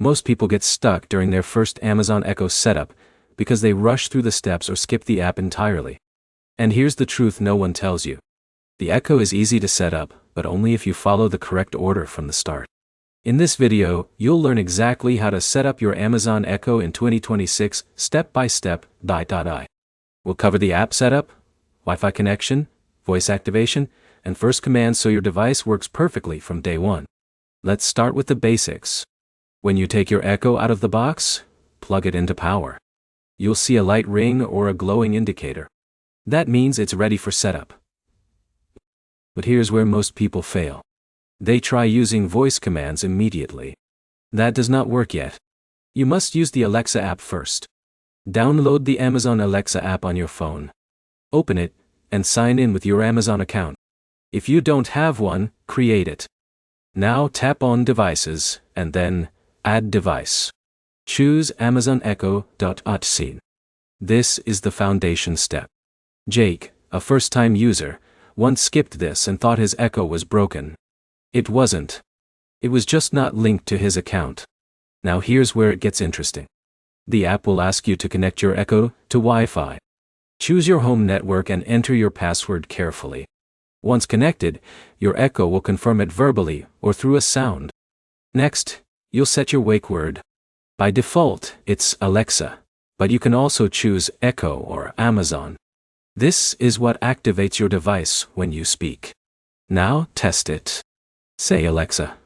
Most people get stuck during their first Amazon Echo setup because they rush through the steps or skip the app entirely. And here's the truth no one tells you. The Echo is easy to set up, but only if you follow the correct order from the start. In this video, you'll learn exactly how to set up your Amazon Echo in 2026 step by step. We'll cover the app setup, Wi-Fi connection, voice activation, and first commands so your device works perfectly from day one. Let's start with the basics. When you take your Echo out of the box, plug it into power. You'll see a light ring or a glowing indicator. That means it's ready for setup. But here's where most people fail. They try using voice commands immediately. That does not work yet. You must use the Alexa app first. Download the Amazon Alexa app on your phone. Open it, and sign in with your Amazon account. If you don't have one, create it. Now tap on Devices, and then Add Device. Choose Amazon Echo. This is the foundation step. Jake, a first-time user, once skipped this and thought his Echo was broken. It wasn't. It was just not linked to his account. Now here's where it gets interesting. The app will ask you to connect your Echo to Wi-Fi. Choose your home network and enter your password carefully. Once connected, your Echo will confirm it verbally or through a sound. Next, you'll set your wake word. By default, it's Alexa, but you can also choose Echo or Amazon. This is what activates your device when you speak. Now test it. Say, Alexa,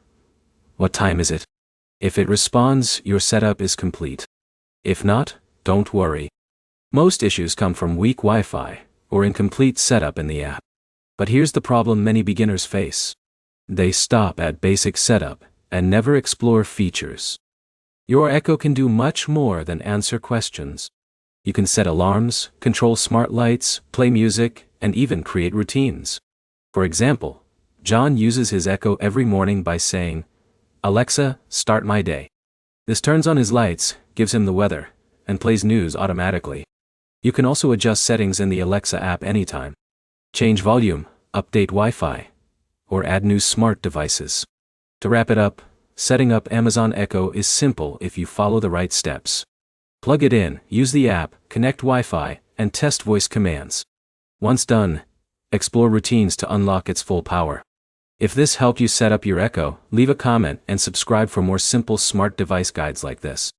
what time is it? If it responds, your setup is complete. If not, don't worry. Most issues come from weak Wi-Fi or incomplete setup in the app. But here's the problem many beginners face. They stop at basic setup and never explore features. Your Echo can do much more than answer questions. You can set alarms, control smart lights, play music, and even create routines. For example, John uses his Echo every morning by saying, "Alexa, start my day." This turns on his lights, gives him the weather, and plays news automatically. You can also adjust settings in the Alexa app anytime. Change volume, update Wi-Fi, or add new smart devices. To wrap it up, setting up Amazon Echo is simple if you follow the right steps. Plug it in, use the app, connect Wi-Fi, and test voice commands. Once done, explore routines to unlock its full power. If this helped you set up your Echo, leave a comment and subscribe for more simple smart device guides like this.